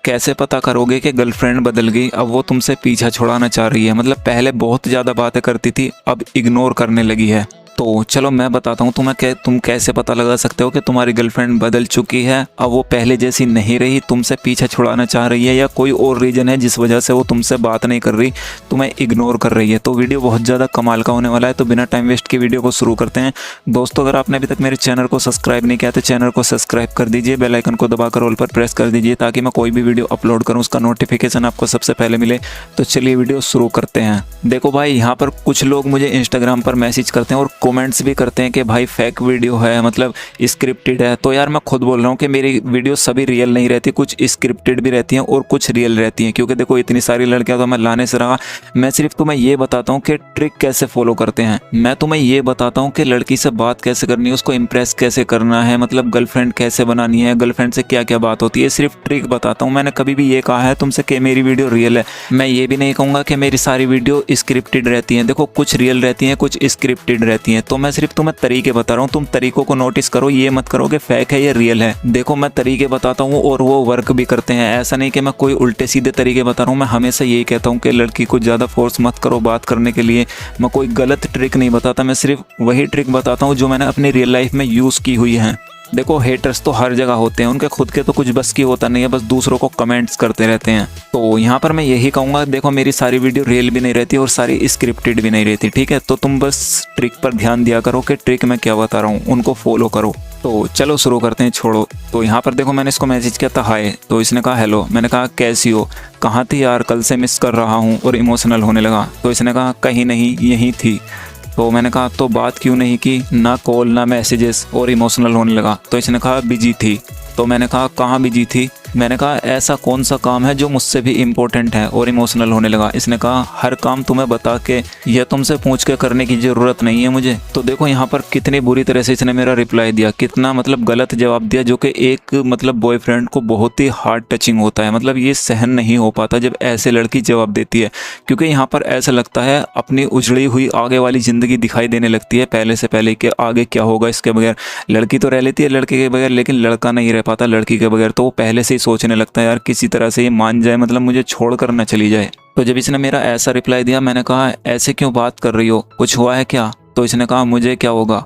कैसे पता करोगे कि गर्लफ्रेंड बदल गई, अब वो तुमसे पीछा छुड़ाना चाह रही है। मतलब पहले बहुत ज़्यादा बातें करती थी, अब इग्नोर करने लगी है। तो चलो मैं बताता हूँ तुम्हें तुम कैसे पता लगा सकते हो कि तुम्हारी गर्लफ्रेंड बदल चुकी है। अब वो पहले जैसी नहीं रही, तुमसे पीछा छुड़ाना चाह रही है, या कोई और रीज़न है जिस वजह से वो तुमसे बात नहीं कर रही, तुम्हें इग्नोर कर रही है। तो वीडियो बहुत ज़्यादा कमाल का होने वाला है, तो बिना टाइम वेस्ट की वीडियो को शुरू करते हैं। दोस्तों, अगर आपने अभी तक मेरे चैनल को सब्सक्राइब नहीं किया तो चैनल को सब्सक्राइब कर दीजिए, बेल आइकन को दबाकर ऑल पर प्रेस कर दीजिए ताकि मैं कोई भी वीडियो अपलोड करूँ उसका नोटिफिकेशन आपको सबसे पहले मिले। तो चलिए वीडियो शुरू करते हैं। देखो भाई, यहाँ पर कुछ लोग मुझे इंस्टाग्राम पर मैसेज करते हैं और कमेंट्स भी करते हैं कि भाई फेक वीडियो है, मतलब स्क्रिप्टेड है। तो यार मैं खुद बोल रहा हूँ कि मेरी वीडियो सभी रियल नहीं रहती, कुछ स्क्रिप्टेड भी रहती हैं और कुछ रियल रहती हैं। क्योंकि देखो इतनी सारी लड़कियां तो मैं लाने से रहा, मैं सिर्फ तुम्हें ये बताता हूँ कि ट्रिक कैसे फॉलो करते हैं। मैं तुम्हें ये बताता हूँ कि लड़की से बात कैसे करनी है, उसको इम्प्रेस कैसे करना है, मतलब गर्लफ्रेंड कैसे बनानी है, गर्लफ्रेंड से क्या क्या बात होती है, सिर्फ ट्रिक बताता हूँ। मैंने कभी भी ये कहा है तुमसे कि मेरी वीडियो रियल है, मैं ये भी नहीं कहूँगा कि मेरी सारी वीडियो स्क्रिप्टेड रहती हैं। देखो कुछ रियल रहती हैं, कुछ स्क्रिप्टेड रहती हैं। तो मैं सिर्फ तुम्हें तरीके बता रहा हूँ, तुम तरीकों को नोटिस करो, ये मत करो कि फेक है या रियल है। देखो मैं तरीके बताता हूँ और वो वर्क भी करते हैं, ऐसा नहीं कि मैं कोई उल्टे सीधे तरीके बता रहा हूँ। मैं हमेशा यही कहता हूँ कि लड़की को ज़्यादा फोर्स मत करो बात करने के लिए। मैं कोई गलत ट्रिक नहीं बताता, मैं सिर्फ वही ट्रिक बताता हूँ जो मैंने अपनी रियल लाइफ में यूज़ की हुई है। देखो हेटर्स तो हर जगह होते हैं, उनके खुद के तो कुछ बस की होता नहीं है, बस दूसरों को कमेंट्स करते रहते हैं। तो यहाँ पर मैं यही कहूँगा, देखो मेरी सारी वीडियो रियल भी नहीं रहती और सारी स्क्रिप्टेड भी नहीं रहती, ठीक है। तो तुम बस ट्रिक पर ध्यान दिया करो कि ट्रिक मैं क्या बता रहा हूँ, उनको फॉलो करो। तो चलो शुरू करते हैं, छोड़ो। तो यहाँ पर देखो मैंने इसको मैसेज किया था हाय, तो इसने कहा हेलो। मैंने कहा कैसी हो, कहाँ थी यार, कल से मिस कर रहा हूँ, और इमोशनल होने लगा। तो इसने कहा कहीं नहीं, यहीं थी। तो मैंने कहा तो बात क्यों नहीं की, ना कॉल ना मैसेजेस, और इमोशनल होने लगा। तो इसने कहा बिजी थी। तो मैंने कहा कहाँ बिजी थी। मैंने कहा ऐसा कौन सा काम है जो मुझसे भी इम्पोर्टेंट है, और इमोशनल होने लगा। इसने कहा हर काम तुम्हें बता के या तुमसे पूछ के करने की ज़रूरत नहीं है मुझे। तो देखो यहाँ पर कितनी बुरी तरह से इसने मेरा रिप्लाई दिया, कितना मतलब गलत जवाब दिया, जो कि एक मतलब बॉयफ्रेंड को बहुत ही हार्ड टचिंग होता है। मतलब ये सहन नहीं हो पाता जब ऐसे लड़की जवाब देती है, क्योंकि यहाँ पर ऐसा लगता है अपनी उजड़ी हुई आगे वाली ज़िंदगी दिखाई देने लगती है पहले से पहले कि आगे क्या होगा इसके बगैर। लड़की तो रह लेती है लड़के के बगैर, लेकिन लड़का नहीं रह पाता लड़की के बगैर। तो वो पहले से सोचने लगता है यार किसी तरह से ये मान जाए, मतलब मुझे छोड़कर ना चली जाए। तो जब इसने मेरा ऐसा रिप्लाई दिया, मैंने कहा ऐसे क्यों बात कर रही हो, कुछ हुआ है क्या। तो इसने कहा मुझे क्या होगा।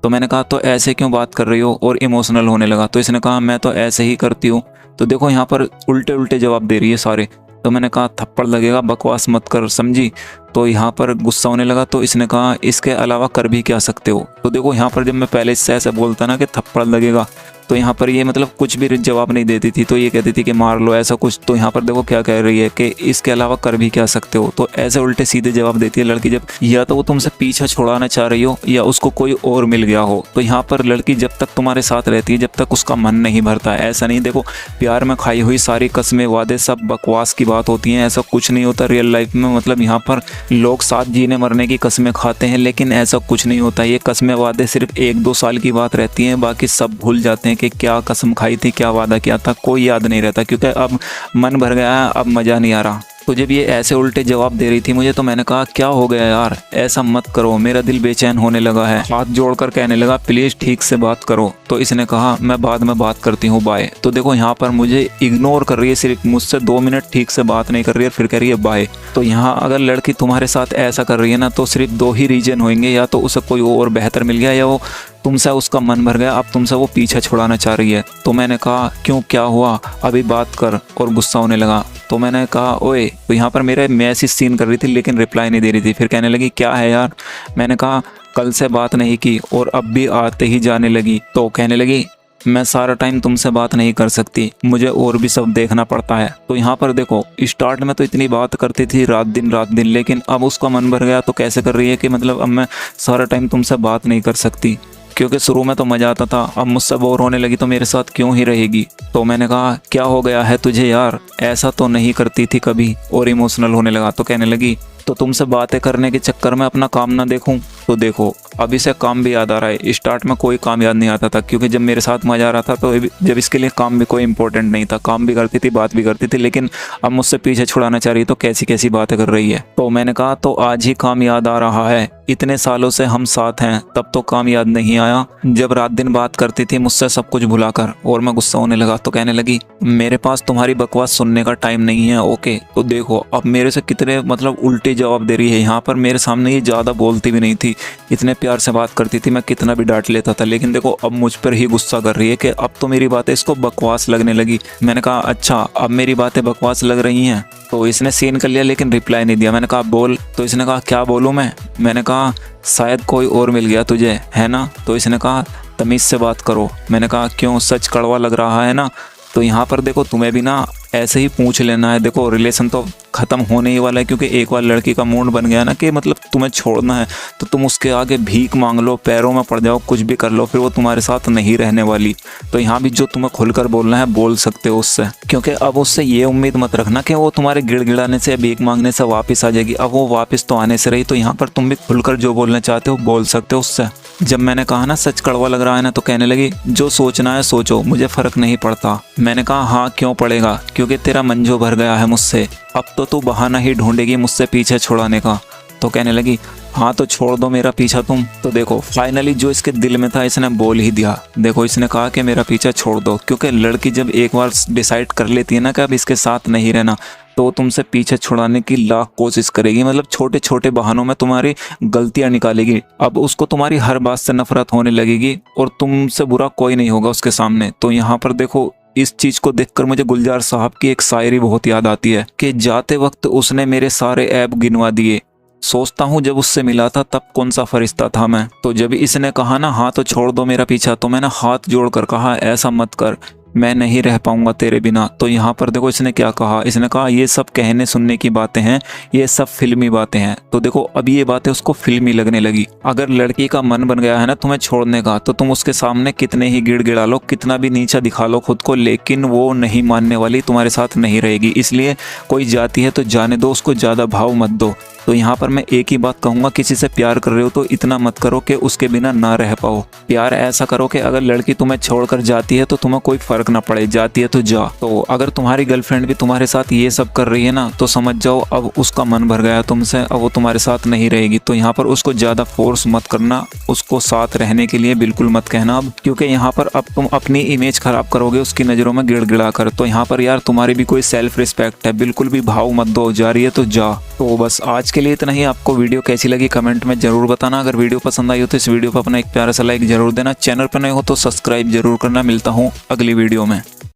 तो मैंने कहा तो ऐसे क्यों बात कर रही हो, और इमोशनल होने लगा। तो इसने कहा मैं तो ऐसे ही करती हूँ। तो देखो यहाँ पर उल्टे उल्टे जवाब दे रही है सारे। तो मैंने कहा थप्पड़ लगेगा, बकवास मत कर, समझी। तो यहाँ पर गुस्सा होने लगा। तो इसने कहा इसके अलावा कर भी क्या सकते हो। तो देखो यहाँ पर जब मैं पहले इससे ऐसे बोलता ना कि थप्पड़ लगेगा, तो यहाँ पर ये मतलब कुछ भी जवाब नहीं देती थी, तो ये कहती थी कि मार लो ऐसा कुछ। तो यहाँ पर देखो क्या कह रही है कि इसके अलावा कर भी क्या सकते हो। तो ऐसे उल्टे सीधे जवाब देती है लड़की, जब या तो वो तुमसे पीछा छुड़ाना चाह रही हो या उसको कोई और मिल गया हो। तो यहाँ पर लड़की जब तक तुम्हारे साथ रहती है, जब तक उसका मन नहीं भरता है। ऐसा नहीं, देखो प्यार में खाई हुई सारी कस्में वादे सब बकवास की बात होती हैं, ऐसा कुछ नहीं होता रियल लाइफ में। मतलब यहाँ पर लोग साथ जीने मरने की कस्में खाते हैं, लेकिन ऐसा कुछ नहीं होता। ये कस्में वादे सिर्फ 1-2 साल की बात रहती हैं, बाकी सब भूल जाते हैं कि क्या कसम खाई थी, क्या वादा किया था, कोई याद नहीं रहता, क्योंकि अब मन भर गया है, अब मज़ा नहीं आ रहा। तो जब ये ऐसे उल्टे जवाब दे रही थी मुझे, तो मैंने कहा क्या हो गया यार, ऐसा मत करो, मेरा दिल बेचैन होने लगा है। हाथ जोड़कर कहने लगा प्लीज़ ठीक से बात करो। तो इसने कहा मैं बाद में बात करती हूँ, बाय। तो देखो यहाँ पर मुझे इग्नोर कर रही है, सिर्फ मुझसे 2 मिनट ठीक से बात नहीं कर रही है, फिर कह रही है बाय। तो यहाँ अगर लड़की तुम्हारे साथ ऐसा कर रही है ना, तो सिर्फ 2 ही रीजन होंगे, या तो उसे कोई और बेहतर मिल गया, या वो तुमसे उसका मन भर गया, अब तुमसे वो पीछा छुड़ाना चाह रही है। तो मैंने कहा क्यों, क्या हुआ, अभी बात कर, और गुस्सा होने लगा। तो मैंने कहा ओए। तो यहाँ पर मेरे मैसेज सीन कर रही थी लेकिन रिप्लाई नहीं दे रही थी। फिर कहने लगी क्या है यार। मैंने कहा कल से बात नहीं की और अब भी आते ही जाने लगी। तो कहने लगी मैं सारा टाइम तुमसे बात नहीं कर सकती, मुझे और भी सब देखना पड़ता है। तो यहाँ पर देखो स्टार्ट में तो इतनी बात करती थी रात दिन, लेकिन अब उसका मन भर गया तो कैसे कर रही है कि मतलब अब मैं सारा टाइम तुमसे बात नहीं कर सकती, क्योंकि शुरू में तो मज़ा आता था, अब मुझसे बोर होने लगी तो मेरे साथ क्यों ही रहेगी। तो मैंने कहा क्या हो गया है तुझे यार, ऐसा तो नहीं करती थी कभी, और इमोशनल होने लगा। तो कहने लगी तो तुमसे बातें करने के चक्कर में अपना काम ना देखूं। तो देखो अब इसे काम भी याद आ रहा है, स्टार्ट में कोई काम याद नहीं आता था, क्योंकि जब मेरे साथ मज़ा आ रहा था तो जब इसके लिए काम भी कोई इंपॉर्टेंट नहीं था, काम भी करती थी बात भी करती थी, लेकिन अब मुझसे पीछे छुड़ाना चाह रही तो कैसी कैसी बातें कर रही है। तो मैंने कहा तो आज ही काम याद आ रहा है, इतने सालों से हम साथ हैं तब तो काम याद नहीं आया जब रात दिन बात करती थी मुझसे सब कुछ भुलाकर। और मैं गुस्सा होने लगा तो कहने लगी मेरे पास तुम्हारी बकवास सुनने का टाइम नहीं है। ओके तो देखो अब मेरे से कितने मतलब उल्टे जवाब दे रही है। यहाँ पर मेरे सामने ये ज़्यादा बोलती भी नहीं थी, इतने प्यार से बात करती थी, मैं कितना भी डांट लेता था, लेकिन देखो अब मुझ पर ही गुस्सा कर रही है कि अब तो मेरी बातें इसको बकवास लगने लगी। मैंने कहा अच्छा अब मेरी बातें बकवास लग रही हैं। तो इसने सीन कर लिया लेकिन रिप्लाई नहीं दिया। मैंने कहा बोल। तो इसने कहा क्या बोलूँ मैं? मैंने कहा शायद कोई और मिल गया तुझे, है ना? तो इसने कहा तमीज़ से बात करो। मैंने कहा क्यों, सच कड़वा लग रहा है ना? तो यहाँ पर देखो तुम्हें भी ना ऐसे ही पूछ लेना है। देखो रिलेशन तो ख़त्म होने ही वाला है, क्योंकि एक बार लड़की का मूड बन गया ना कि मतलब तुम्हें छोड़ना है तो तुम उसके आगे भीख मांग लो, पैरों में पड़ जाओ, कुछ भी कर लो, फिर वो तुम्हारे साथ नहीं रहने वाली। तो यहाँ भी जो तुम्हें खुलकर बोलना है बोल सकते हो उससे, क्योंकि अब उससे ये उम्मीद मत रखना कि वो तुम्हारे गिड़गिड़ाने से या भीख मांगने से वापस आ जाएगी। अब वो वापस तो आने से रही, तो यहाँ पर तुम भी खुलकर जो बोलना चाहते हो बोल सकते हो उससे। जब मैंने कहा ना सच कड़वा लग रहा है ना, तो कहने लगी जो सोचना है सोचो, मुझे फ़र्क नहीं पड़ता। मैंने कहा हाँ क्यों पड़ेगा, क्योंकि तेरा मन जो भर गया है मुझसे, अब तो तू बहाना ही ढूंढेगी मुझसे पीछे छुड़ाने का। तो कहने लगी हाँ तो छोड़ दो मेरा पीछा तुम। तो देखो फाइनली जो इसके दिल में था इसने बोल ही दिया। देखो इसने कहा कि मेरा पीछा छोड़ दो, क्योंकि लड़की जब एक बार डिसाइड कर लेती है ना कि अब इसके साथ नहीं रहना, तो तुमसे पीछे छुड़ाने की लाख कोशिश करेगी। मतलब छोटे छोटे बहानों में तुम्हारी गलतियां निकालेगी। अब उसको तुम्हारी हर बात से नफरत होने लगेगी और तुमसे बुरा कोई नहीं होगा उसके सामने। तो यहाँ पर देखो इस चीज़ को देखकर मुझे गुलजार साहब की एक शायरी बहुत याद आती है कि जाते वक्त उसने मेरे सारे ऐब गिनवा दिए, सोचता हूँ जब उससे मिला था तब कौन सा फरिश्ता था मैं। तो जब इसने कहा ना हाँ तो छोड़ दो मेरा पीछा, तो मैंने हाथ जोड़कर कहा ऐसा मत कर, मैं नहीं रह पाऊंगा तेरे बिना। तो यहाँ पर देखो इसने क्या कहा, इसने कहा ये सब कहने सुनने की बातें हैं, ये सब फिल्मी बातें हैं। तो देखो अब ये बातें उसको फिल्मी लगने लगी। अगर लड़की का मन बन गया है ना तुम्हें छोड़ने का, तो तुम उसके सामने कितने ही गिड़गिड़ा लो, कितना भी नीचा दिखा लो खुद को, लेकिन वो नहीं मानने वाली, तुम्हारे साथ नहीं रहेगी। इसलिए कोई जाती है तो जाने दो, उसको ज़्यादा भाव मत दो। तो यहाँ पर मैं एक ही बात कहूँगा, किसी से प्यार कर रहे हो तो इतना मत करो कि उसके बिना ना रह पाओ। प्यार ऐसा करो कि अगर लड़की तुम्हें छोड़कर जाती है तो तुम्हें कोई फर्क ना पड़े, जाती है तो जा। तो अगर तुम्हारी गर्लफ्रेंड भी तुम्हारे साथ ये सब कर रही है ना, तो समझ जाओ अब उसका मन भर गया तुमसे, अब वो तुम्हारे साथ नहीं रहेगी। तो यहाँ पर उसको ज़्यादा फोर्स मत करना, उसको साथ रहने के लिए बिल्कुल मत कहना अब, क्योंकि यहाँ पर अब तुम अपनी इमेज खराब करोगे उसकी नज़रों में गिड़गिड़ा कर। तो यहाँ पर यार तुम्हारी भी कोई सेल्फ रिस्पेक्ट है, बिल्कुल भी भाव मत दो, जा रही है तो जा। तो बस आज के लिए इतना ही। आपको वीडियो कैसी लगी कमेंट में जरूर बताना। अगर वीडियो पसंद आई हो तो इस वीडियो पर अपना एक प्यारा सा लाइक जरूर देना। चैनल पर नए हो तो सब्सक्राइब जरूर करना। मिलता हूँ अगली वीडियो में।